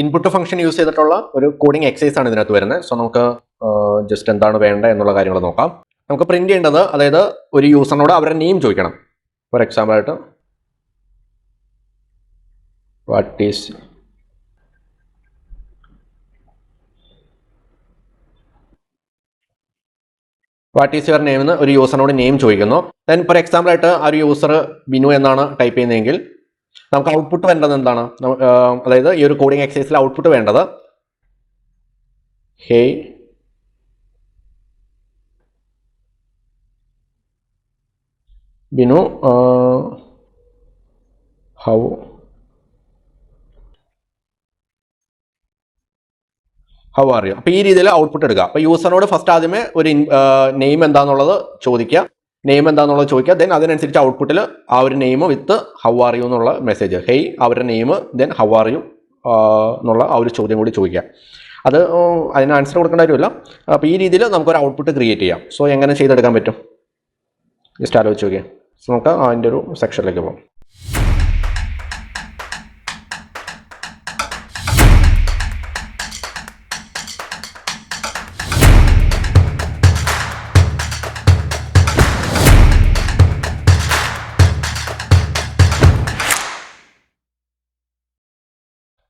Input function use ചെയ്തിട്ടുള്ള ഒരു coding exercise ആണ് ഇതിനകത്ത് വരുന്നത്. സോ നമുക്ക് ജസ്റ്റ് എന്താണ് വേണ്ടത് എന്നുള്ള കാര്യങ്ങൾ നോക്കാം. നമുക്ക് പ്രിന്റ് ചെയ്യേണ്ടത്, അതായത് ഒരു യൂസറിനോട് അവരുടെ നെയിം ചോദിക്കണം. ഫോർ എക്സാമ്പിൾ ആയിട്ട് വാട്ട് ഈസ് യുവർ നെയിം എന്ന് ഒരു യൂസറിനോട് നെയിം ചോദിക്കുന്നു. ദെൻ ഫോർ എക്സാമ്പിൾ ആയിട്ട് ആ ഒരു യൂസർ ബിനു എന്നാണ് ടൈപ്പ് ചെയ്യുന്നതെങ്കിൽ നമുക്ക് ഔട്ട്പുട്ട് വേണ്ടത് എന്താണ്? അതായത് ഈ ഒരു കോഡിംഗ് എക്സസൈസിൽ ഔട്ട്പുട്ട് വേണ്ടത് hey Binu how are you. അപ്പോൾ ഈ രീതിയിൽ ഔട്ട്പുട്ട് എടുക്കുക. അപ്പോൾ യൂസറിനോട് ഫസ്റ്റ് ആദ്യമേ ഒരു നെയിം എന്താണെന്നുള്ളത് ചോദിക്കുക. ദെൻ അതിനനുസരിച്ച് ഔട്ട്പുട്ടിൽ ആ ഒരു name with how are you എന്നുള്ള മെസ്സേജ്, ഹേയ് അവരുടെ name then how are you എന്നുള്ള ആ ഒരു ചോദ്യം കൂടി ചോദിക്കുക. അത് അതിന് ആൻസർ കൊടുക്കേണ്ട കാര്യമില്ല. അപ്പോൾ ഈ രീതിയിൽ നമുക്കൊരു ഔട്ട്പുട്ട് ക്രിയേറ്റ് ചെയ്യാം. സോ എങ്ങനെ ചെയ്തെടുക്കാൻ പറ്റും ജസ്റ്റ് ആലോചിച്ച് നോക്കിയാൽ. സോ നമുക്ക് അതിൻ്റെ ഒരു സെക്ഷനിലേക്ക് പോകാം.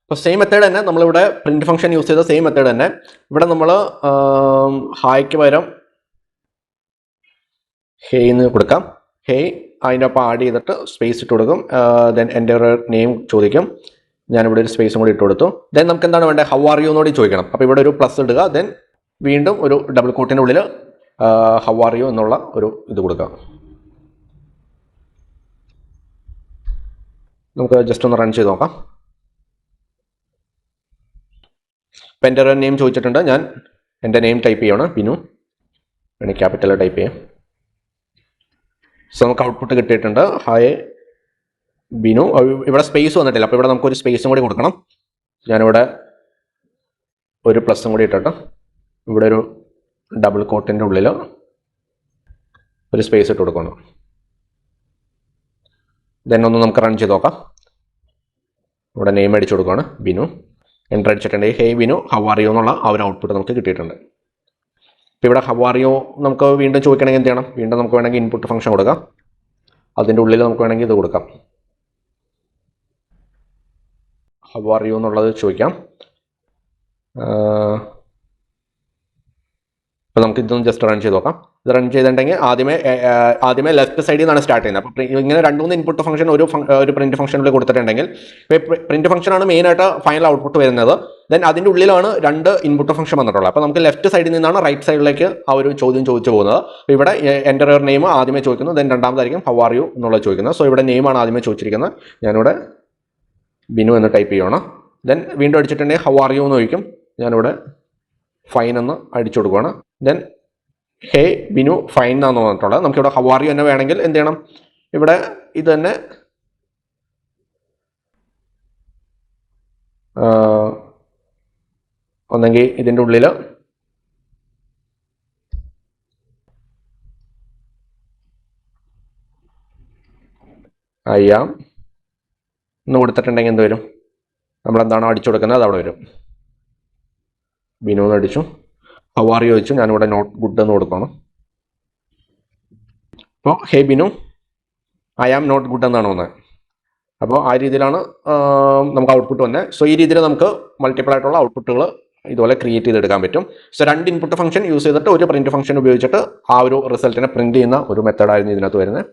അപ്പോൾ സെയിം മെത്തേഡ് തന്നെ നമ്മളിവിടെ പ്രിന്റ് ഫംഗ്ഷൻ യൂസ് ചെയ്ത സെയിം മെത്തേഡ് തന്നെ ഇവിടെ നമ്മൾ ഹായ്ക്ക് പകരം ഹേയ് എന്ന് കൊടുക്കാം. ഹേയ് അതിൻ്റെ ഒപ്പം ആഡ് ചെയ്തിട്ട് സ്പേസ് ഇട്ട് കൊടുക്കും. ദെൻ എൻ്റെ ഒരു നെയിം ചോദിക്കും. ഞാനിവിടെ ഒരു സ്പേസും കൂടി ഇട്ട് കൊടുത്തു. ദെൻ നമുക്ക് എന്താണ് വേണ്ടത്? ഹൗ ആർ യു എന്നോട് ചോദിക്കണം. അപ്പോൾ ഇവിടെ ഒരു പ്ലസ് ഇടുക. ദെൻ വീണ്ടും ഒരു ഡബിൾ കോട്ടിൻ്റെ ഉള്ളിൽ ഹൗ ആർ യു എന്നുള്ള ഒരു ഇത് കൊടുക്കുക. നമുക്ക് ജസ്റ്റ് ഒന്ന് റൺ ചെയ്ത് നോക്കാം. ഇപ്പം എൻ്റെ ഒരു നെയിം ചോദിച്ചിട്ടുണ്ട്. ഞാൻ എൻ്റെ നെയിം ടൈപ്പ് ചെയ്യണം, ബിനു. വേണമെങ്കിൽ ക്യാപിറ്റൽ ടൈപ്പ് ചെയ്യാം. സോ നമുക്ക് ഔട്ട്പുട്ട് കിട്ടിയിട്ടുണ്ട്, ഹായ് ബിനു. ഇവിടെ സ്പേസ് വന്നിട്ടില്ല, അപ്പോൾ ഇവിടെ നമുക്കൊരു സ്പേസും കൂടി കൊടുക്കണം. ഞാനിവിടെ ഒരു പ്ലസും കൂടി ഇട്ടിട്ട് ഇവിടെ ഒരു ഡബിൾ കോട്ടിൻ്റെ ഉള്ളിൽ ഒരു സ്പേസ് ഇട്ട് കൊടുക്കണം. ദെൻ ഒന്ന് നമുക്ക് റൺ ചെയ്ത് നോക്കാം. ഇവിടെ നെയിം അടിച്ചു കൊടുക്കുകയാണ്, ബിനു. എൻ്റർ അടിച്ചിട്ടുണ്ട്. ഹേ ബിനു ഹൗ ആർ യു എന്നുള്ള ആ ഒരു ഔട്ട്പുട്ട് നമുക്ക് കിട്ടിയിട്ടുണ്ട്. ഇപ്പോൾ ഇവിടെ ഹൗ ആർ യു നമുക്ക് വീണ്ടും ചോദിക്കണമെങ്കിൽ എന്ത് ചെയ്യണം? വീണ്ടും നമുക്ക് വേണമെങ്കിൽ ഇൻപുട്ട് ഫംഗ്ഷൻ കൊടുക്കാം. അതിൻ്റെ ഉള്ളിൽ നമുക്ക് വേണമെങ്കിൽ ഇത് കൊടുക്കാം, ഹൗ ആർ യു എന്നുള്ളത് ചോദിക്കാം. അപ്പോൾ നമുക്ക് ഇതൊന്ന് ജസ്റ്റ് റൺ ചെയ്ത് നോക്കാം. ഇത് റൺ ചെയ്തിട്ടുണ്ടെങ്കിൽ ആദ്യമേ ലെഫ്റ്റ് സൈഡിൽ നിന്നാണ് സ്റ്റാർട്ട് ചെയ്യുന്നത്. അപ്പോൾ ഇങ്ങനെ 2-3 ഇൻപുട്ട് ഫംഗ്ഷൻ ഒരു പ്രിന്റ് ഫംഗ്ഷനിൽ കൊടുത്തിട്ടുണ്ടെങ്കിൽ പ്രിന്റ് ഫംഗ്ഷനാണ് മെയിനായിട്ട് ഫൈനൽ ഔട്ട്പുട്ട് വരുന്നത്. ദെൻ അതിൻ്റെ ഉള്ളിലാണ് 2 ഇൻപുട്ട് ഫംഗ്ഷൻ വന്നിട്ടുള്ളത്. അപ്പോൾ നമുക്ക് ലെഫ്റ്റ് സൈഡിൽ നിന്നാണ് റൈറ്റ് സൈഡിലേക്ക് ആ ഒരു ചോദ്യം ചോദിച്ചു പോകുന്നത്. അപ്പോൾ ഇവിടെ എൻ്റെ ഒരു നെയിം ആദ്യമേ ചോദിക്കുന്നു. ദെൻ രണ്ടാമതായിരിക്കും ഹൗ ആർ യു എന്നുള്ളത് ചോദിക്കുന്നത്. സോ ഇവിടെ നെയിമാണ് ആദ്യമേ ചോദിച്ചിരിക്കുന്നത്. ഞാനിവിടെ ബിനു എന്ന് ടൈപ്പ് ചെയ്യണം. ദെൻ വീണ്ടും അടിച്ചിട്ടുണ്ടെങ്കിൽ ഹൗ ആർ യു എന്ന് ചോദിക്കും. ഞാനിവിടെ ഫൈൻ എന്ന് അടിച്ചു കൊടുക്കുകയാണ്. ദെൻ ഹേ ബിനു ഫൈൻ എന്നാണ് പറഞ്ഞിട്ടുള്ളത്. നമുക്കിവിടെ ഹൗ ആർ യു തന്നെ വേണമെങ്കിൽ എന്ത് ചെയ്യണം? ഇവിടെ ഇത് തന്നെ ഒന്നെങ്കിൽ ഇതിൻ്റെ ഉള്ളിൽ അയ്യാം എന്ന് കൊടുത്തിട്ടുണ്ടെങ്കിൽ എന്ത് വരും? നമ്മളെന്താണോ അടിച്ചു കൊടുക്കുന്നത് അത് അവിടെ വരും. ബിനു എന്ന് അടിച്ചു. ഹൗ ആർ യു ചോദിച്ചു. ഞാനിവിടെ നോട്ട് ഗുഡ് എന്ന് കൊടുക്കണം. അപ്പോൾ hey Binu I am not good എന്നാണ് വന്നത്. അപ്പോൾ ആ രീതിയിലാണ് നമുക്ക് ഔട്ട്പുട്ട് വന്നത്. സോ ഈ രീതിയിൽ നമുക്ക് മൾട്ടിപ്പിൾ ആയിട്ടുള്ള ഔട്ട്പുട്ടുകൾ ഇതുപോലെ ക്രിയേറ്റ് ചെയ്തെടുക്കാൻ പറ്റും. സോ 2 ഇൻപുട്ട് ഫംഗ്ഷൻ യൂസ് ചെയ്തിട്ട് ഒരു പ്രിന്റ് ഫംഗ്ഷൻ ഉപയോഗിച്ചിട്ട് ആ ഒരു റിസൾട്ടിനെ പ്രിന്റ് ചെയ്യുന്ന ഒരു മെത്തേഡായിരുന്നു ഇതിനകത്ത് വരുന്നത്.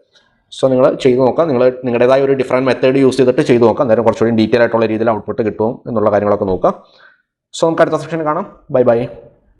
സോ നിങ്ങൾ ചെയ്ത് നോക്കാം. നിങ്ങളുടേതായ ഒരു ഡിഫറൻറ്റ് മെത്തേഡ് യൂസ് ചെയ്തിട്ട് ചെയ്ത് നോക്കാം. അന്നേരം കുറച്ചുകൂടി ഡീറ്റെയിൽ ആയിട്ടുള്ള രീതിയിൽ ഔട്ട്പുട്ട് കിട്ടും എന്നുള്ള കാര്യങ്ങളൊക്കെ നോക്കാം. സോ നമുക്ക് അടുത്ത സെക്ഷനിൽ കാണാം. Bye bye.